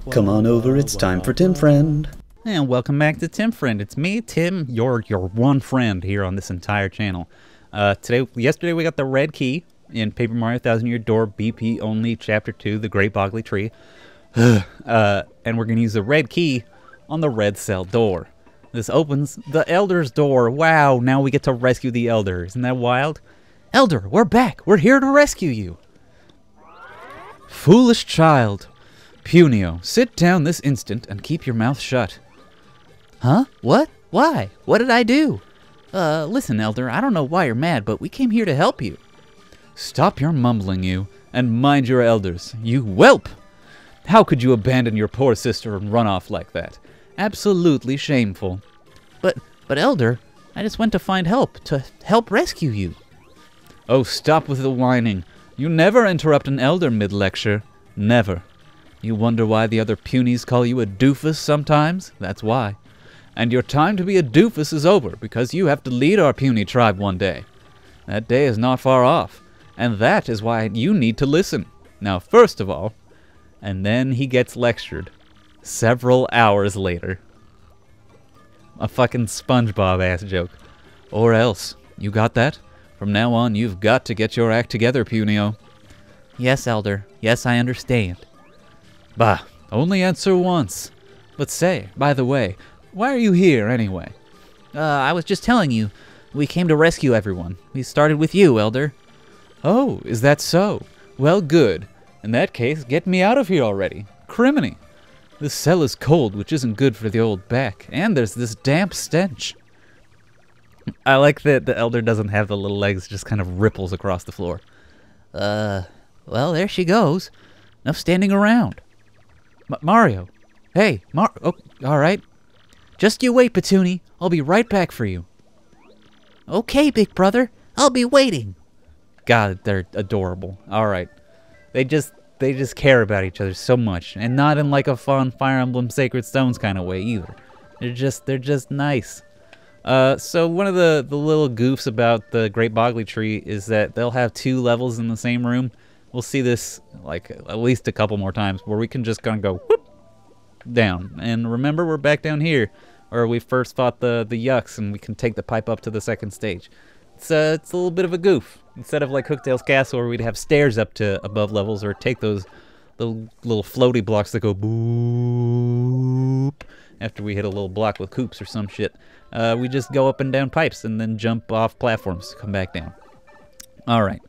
Come on over, it's time for TimFriend. And welcome back to TimFriend. It's me, Tim, your one friend here on this entire channel. Yesterday we got the red key in Paper Mario Thousand Year Door BP only Chapter 2, the Great Boggly Tree. And we're going to use the red key on the red cell door. This opens the Elder's door. Wow, now we get to rescue the Elder. Isn't that wild? Elder, we're back. We're here to rescue you. Foolish child. Punio, sit down this instant and keep your mouth shut. Huh? What? Why? What did I do? Listen, Elder, I don't know why you're mad, but we came here to help you. Stop your mumbling, you, and mind your elders, you whelp! How could you abandon your poor sister and run off like that? Absolutely shameful. But Elder, I just went to find help, to help rescue you. Oh, stop with the whining. You never interrupt an elder mid-lecture. Never. You wonder why the other punies call you a doofus sometimes? That's why. And your time to be a doofus is over, because you have to lead our puny tribe one day. That day is not far off, and that is why you need to listen. Now, first of all, and then he gets lectured. Several hours later. A fucking SpongeBob-ass joke. Or else. You got that? From now on, you've got to get your act together, Punio. Yes, Elder. Yes, I understand. Bah, only answer once. But say, by the way, why are you here anyway? I was just telling you. We came to rescue everyone. We started with you, Elder. Oh, is that so? Well, good. In that case, get me out of here already. Criminy. This cell is cold, which isn't good for the old back. And there's this damp stench. I like that the Elder doesn't have the little legs, just kind of ripples across the floor. Well, there she goes. Enough standing around. Mario. Hey, oh, all right. Just you wait, Petuni. I'll be right back for you. Okay, big brother. I'll be waiting. God, they're adorable. All right. They just care about each other so much, and not in like a fun Fire Emblem Sacred Stones kind of way either. They're just nice. So one of the little goofs about the Great Boggly Tree is that they'll have 2 levels in the same room. We'll see this like at least a couple more times where we can just kind of go whoop down. And remember, we're back down here where we first fought the yucks, and we can take the pipe up to the 2nd stage. It's a little bit of a goof. Instead of like Hooktail's Castle where we'd have stairs up to above levels, or take those little floaty blocks that go boop after we hit a little block with coops or some shit. We just go up and down pipes and then jump off platforms to come back down. All right.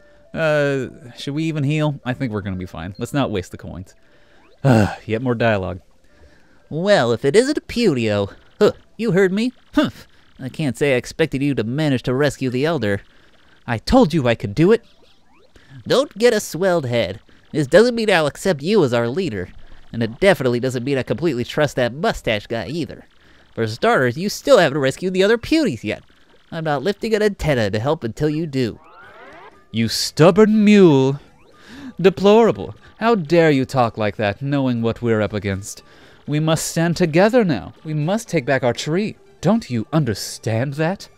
Should we even heal? I think we're going to be fine. Let's not waste the coins. Yet more dialogue. Well, if it isn't a Punio. You heard me? Humph. I can't say I expected you to manage to rescue the Elder. I told you I could do it. Don't get a swelled head. This doesn't mean I'll accept you as our leader. And it definitely doesn't mean I completely trust that mustache guy either. For starters, you still haven't rescued the other punies yet. I'm not lifting an antenna to help until you do. You stubborn mule. Deplorable. How dare you talk like that, knowing what we're up against? We must stand together now. We must take back our tree. Don't you understand that?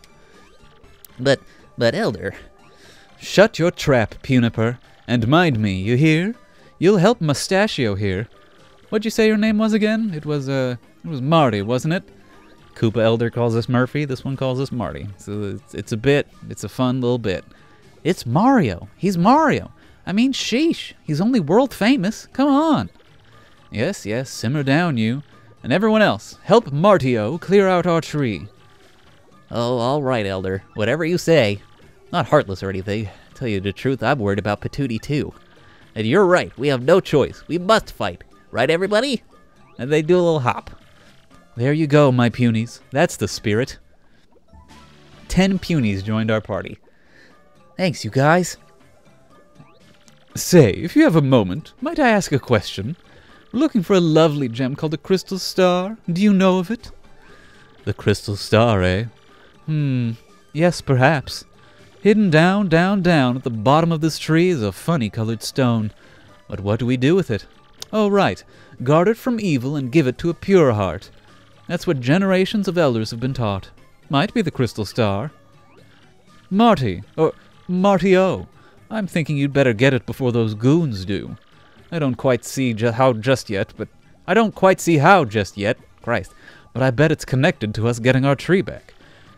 But Elder... Shut your trap, Puniper, and mind me, you hear? You'll help Mustachio here. What'd you say your name was again? It was Marty, wasn't it? Koopa Elder calls us Murphy, this one calls us Marty. So it's a bit, it's a fun little bit. It's Mario. He's Mario. I mean, sheesh. He's only world famous. Come on. Yes, simmer down, you. And everyone else, help Martio clear out our tree. Oh, all right, Elder. Whatever you say. Not heartless or anything. Tell you the truth, I'm worried about Patootie too. And you're right. We have no choice. We must fight. Right, everybody? And they do a little hop. There you go, my punies. That's the spirit. 10 punies joined our party. Thanks, you guys. Say, if you have a moment, might I ask a question? We're looking for a lovely gem called the Crystal Star. Do you know of it? The Crystal Star, eh? Yes, perhaps. Hidden down at the bottom of this tree is a funny-colored stone. But what do we do with it? Oh, right. Guard it from evil and give it to a pure heart. That's what generations of elders have been taught. Might be the Crystal Star. Marty, or Marty-O, I'm thinking you'd better get it before those goons do. I don't quite see how just yet, but I don't quite see how just yet, Christ, but I bet it's connected to us getting our tree back.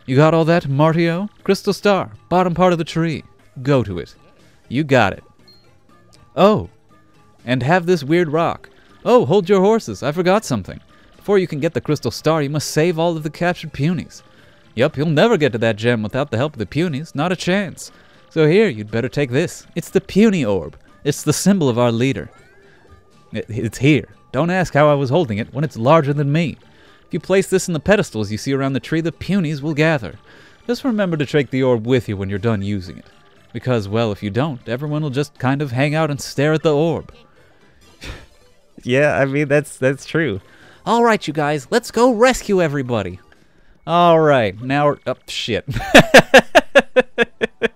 You got all that, Martio? Crystal Star, bottom part of the tree. Go to it. You got it. Oh, and have this weird rock. Oh, hold your horses, I forgot something. Before you can get the Crystal Star, you must save all of the captured punies. Yup, you'll never get to that gem without the help of the punies, not a chance. So here, you'd better take this. It's the puny orb. It's the symbol of our leader. It's here. Don't ask how I was holding it when it's larger than me. If you place this in the pedestals you see around the tree, the punies will gather. Just remember to take the orb with you when you're done using it. Because, well, if you don't, everyone will just kind of hang out and stare at the orb. Yeah, I mean, that's true. All right, you guys, let's go rescue everybody. All right, now we're... Oh, shit.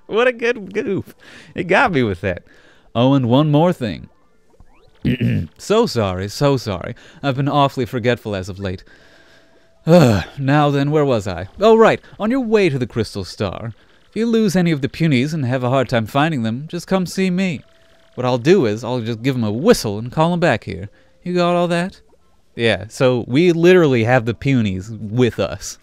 What a good goof. It got me with that. Oh, and one more thing. So sorry, so sorry. I've been awfully forgetful as of late. Now then, where was I? Oh, right, on your way to the Crystal Star. If you lose any of the punies and have a hard time finding them, just come see me. What I'll do is, I'll just give them a whistle and call them back here. You got all that? Yeah, so we literally have the punies with us.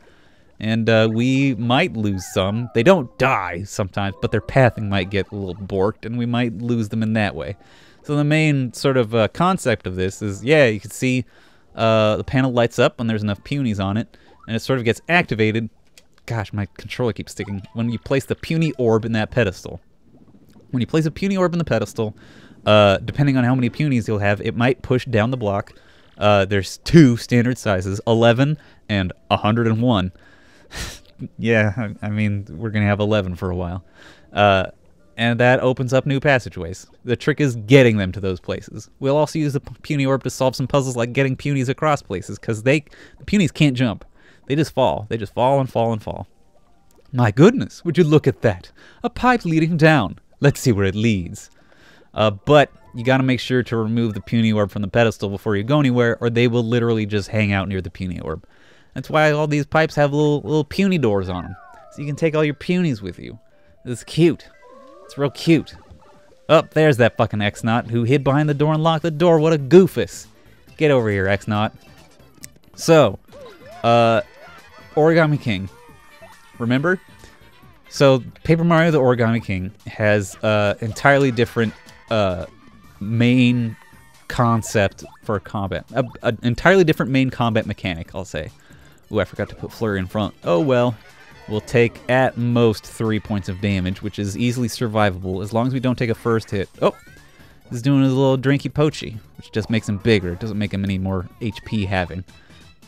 And we might lose some. They don't die sometimes, but their pathing might get a little borked, and we might lose them in that way. So the main sort of concept of this is, yeah, you can see the panel lights up when there's enough punies on it, and it sort of gets activated. Gosh, my controller keeps sticking. When you place the puny orb in that pedestal. When you place a puny orb in the pedestal, depending on how many punies you'll have, it might push down the block. There's two standard sizes, 11 and 101. Yeah, I mean, we're going to have 11 for a while. And that opens up new passageways. The trick is getting them to those places. We'll also use the puny orb to solve some puzzles like getting punies across places, because the punies can't jump. They just fall. They just fall and fall and fall. My goodness, would you look at that? A pipe leading down. Let's see where it leads. But you got to make sure to remove the puny orb from the pedestal before you go anywhere, or they will literally just hang out near the puny orb. That's why all these pipes have little puny doors on them, so you can take all your punies with you. It's cute. It's real cute. Oh, there's that fucking X-Naut who hid behind the door and locked the door. What a goofus. Get over here, X-Naut. So, Origami King. Remember? So, Paper Mario the Origami King has entirely different main concept for combat. An entirely different main combat mechanic, I'll say. Ooh, I forgot to put Flurry in front. Oh well. We'll take at most 3 points of damage, which is easily survivable as long as we don't take a first hit. Oh! He's doing his little drinky poachy, which just makes him bigger. It doesn't make him any more HP having.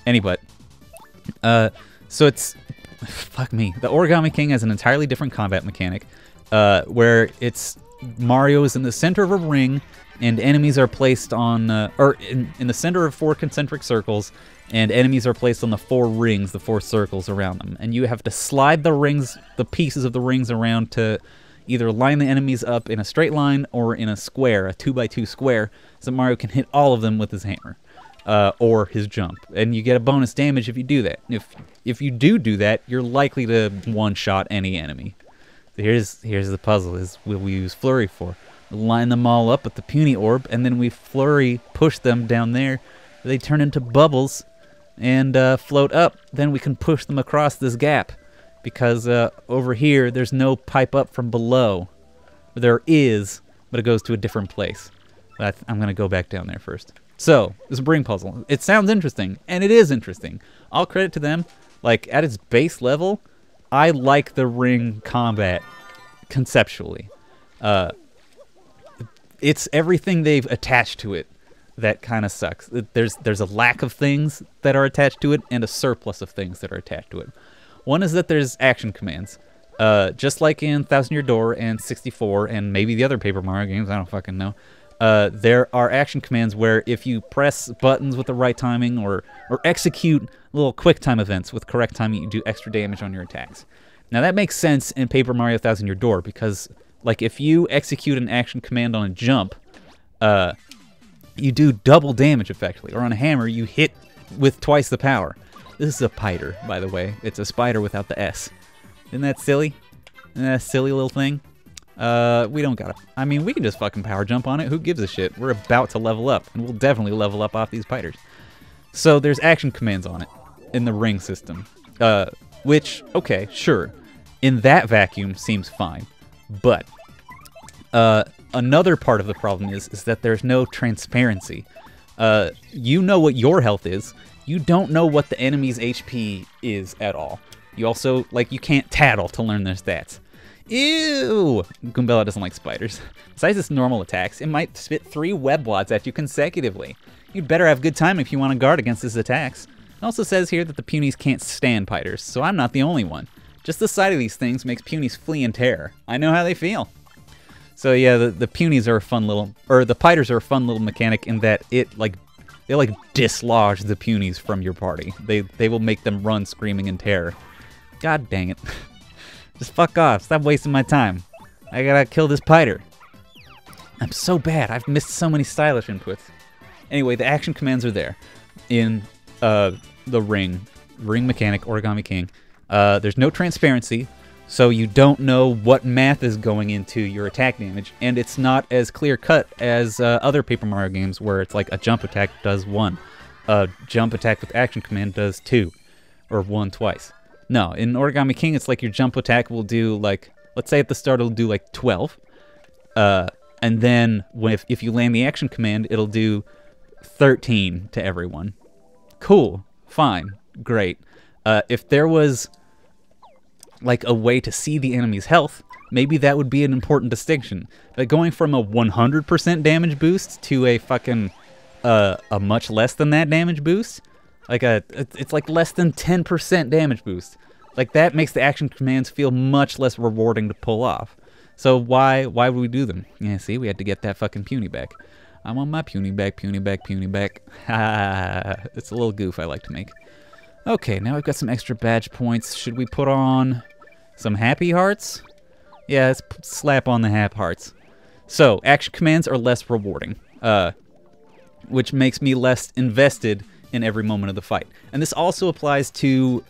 Anyway. So it's... Fuck me. The Origami King has an entirely different combat mechanic, where it's... Mario is in the center of a ring, and enemies are placed on... in the center of 4 concentric circles, and enemies are placed on the 4 rings, the 4 circles around them. And you have to slide the rings, the pieces of the rings around to either line the enemies up in a straight line or in a square, a 2x2 square, so that Mario can hit all of them with his hammer. Or his jump. And you get a bonus damage if you do that. If you do that, you're likely to one-shot any enemy. So here's the puzzle, is what we use Flurry for. We line them all up with the puny orb, and then we Flurry push them down there. They turn into bubbles and float up. Then we can push them across this gap, because over here there's no pipe up from below. There is, but it goes to a different place. But I'm going to go back down there first. So, this ring puzzle. It sounds interesting, and it is interesting. All credit to them. Like, at its base level, I like the ring combat conceptually. It's everything they've attached to it that kind of sucks. There's a lack of things that are attached to it and a surplus of things that are attached to it. One is that there's action commands. Just like in Thousand Year Door and 64 and maybe the other Paper Mario games, I don't fucking know. There are action commands where if you press buttons with the right timing or execute little quick time events with correct timing, you do extra damage on your attacks. Now that makes sense in Paper Mario Thousand Year Door, because like if you execute an action command on a jump, you do double damage effectively, or on a hammer you hit with twice the power. This is a piter, by the way. It's a spider without the S. Isn't that silly? Isn't that a silly little thing? We don't gotta... I mean, we can just fucking power jump on it. Who gives a shit? We're about to level up, and we'll definitely level up off these piters. So there's action commands on it in the ring system, which, okay, sure, in that vacuum seems fine. But another part of the problem is that there's no transparency. You know what your health is. You don't know what the enemy's HP is at all. You also, like, you can't tattle to learn their stats. Ew! Goombella doesn't like spiders. Besides its normal attacks, it might spit 3 web wads at you consecutively. You'd better have good timing if you want to guard against his attacks. It also says here that the punies can't stand piters, so I'm not the only one. Just the sight of these things makes punies flee in terror. I know how they feel. So yeah, the punies are a fun little, or the piters are a fun little mechanic in that they dislodge the punies from your party. They will make them run screaming in terror. God dang it. Just fuck off. Stop wasting my time. I gotta kill this piter. I'm so bad. I've missed so many stylish inputs. Anyway, the action commands are there in the ring mechanic, Origami King. There's no transparency, so you don't know what math is going into your attack damage, and it's not as clear-cut as other Paper Mario games where it's like a jump attack does 1, a jump attack with action command does 2, or 1 twice. No, in Origami King, it's like your jump attack will do, like, let's say at the start it'll do, like, 12. And then if you land the action command, it'll do 13 to everyone. Cool. Fine. Great. If there was, like, a way to see the enemy's health, maybe that would be an important distinction. But going from a 100% damage boost to a fucking, a much less than that damage boost, like it's like less than 10% damage boost. Like, that makes the action commands feel much less rewarding to pull off. So why would we do them? Yeah, see, we had to get that fucking puny back. I want my puny back, puny back, puny back. Ha! It's a little goof I like to make. Okay, now we've got some extra badge points. Should we put on some happy hearts? Yeah, let's slap on the happy hearts. So, action commands are less rewarding, which makes me less invested in every moment of the fight. And this also applies to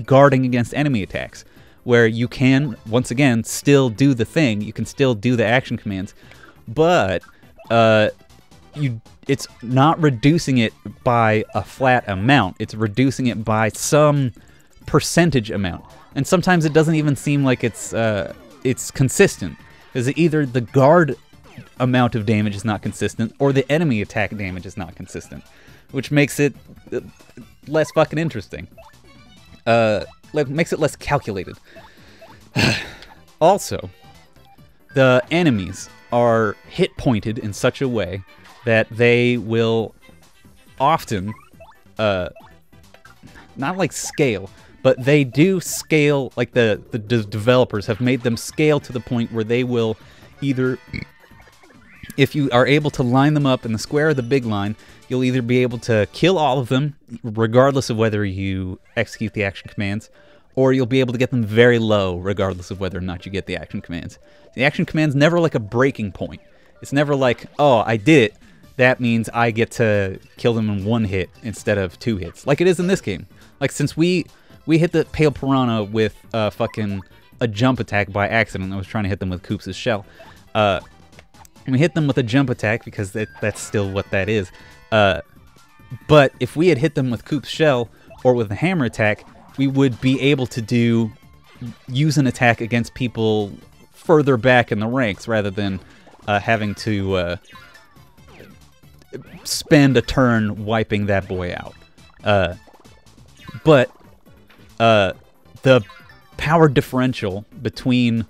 guarding against enemy attacks, where you can, once again, still do the thing. You can still do the action commands, but it's not reducing it by a flat amount. It's reducing it by some percentage amount. And sometimes it doesn't even seem like it's consistent, because either the guard amount of damage is not consistent, or the enemy attack damage is not consistent, which makes it less fucking interesting. Makes it less calculated. Also, the enemies are hit pointed in such a way that they will often, not like scale, but they do scale, like the developers have made them scale to the point where they will either, if you are able to line them up in the square or the big line, you'll either be able to kill all of them, regardless of whether you execute the action commands, or you'll be able to get them very low, regardless of whether or not you get the action commands. The action command's never like a breaking point. It's never like, oh, I did it, that means I get to kill them in 1 hit instead of 2 hits, like it is in this game. Like, since we hit the Pale Piranha with fucking a jump attack by accident. I was trying to hit them with Koops' shell. We hit them with a jump attack because that's still what that is. But if we had hit them with Koops' shell or with a hammer attack, we would be able to use an attack against people further back in the ranks rather than having to spend a turn wiping that boy out. But the power differential between,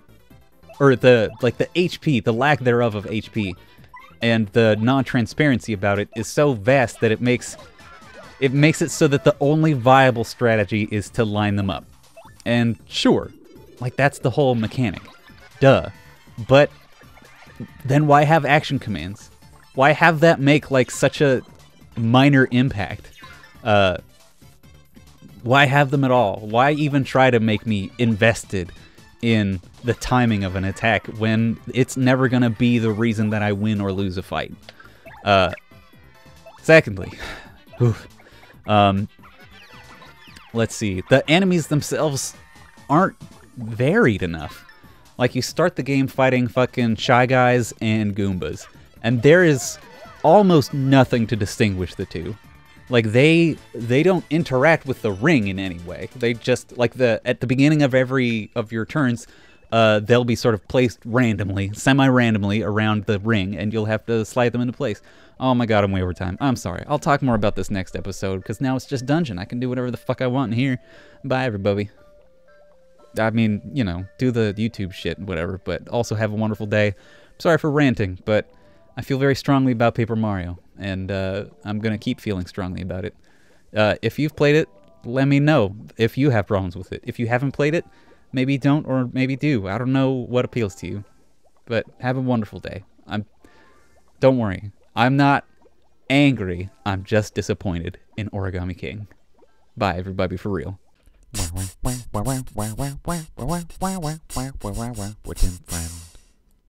or the HP, the lack thereof of HP, and the non-transparency about it is so vast that it makes it so that the only viable strategy is to line them up. And sure, like, that's the whole mechanic. Duh. But then why have action commands? Why have that make, like, such a minor impact? Why have them at all? Why even try to make me invested in the timing of an attack when it's never going to be the reason that I win or lose a fight? Secondly, let's see. The enemies themselves aren't varied enough. Like, you start the game fighting fucking Shy Guys and Goombas, and there is almost nothing to distinguish the two. Like they don't interact with the ring in any way. They just like at the beginning of every of your turns, they'll be sort of placed randomly, semi-randomly around the ring, and you'll have to slide them into place. Oh my god, I'm way over time. I'm sorry. I'll talk more about this next episode, because now it's just dungeon. I can do whatever the fuck I want in here. Bye, everybody. I mean, you know, do the YouTube shit and whatever, but also have a wonderful day. Sorry for ranting, but I feel very strongly about Paper Mario, and I'm going to keep feeling strongly about it. If you've played it, let me know if you have problems with it. If you haven't played it, maybe don't or maybe do. I don't know what appeals to you, but have a wonderful day. Don't worry. I'm not angry. I'm just disappointed in Origami King. Bye, everybody, for real. We're TimFriend.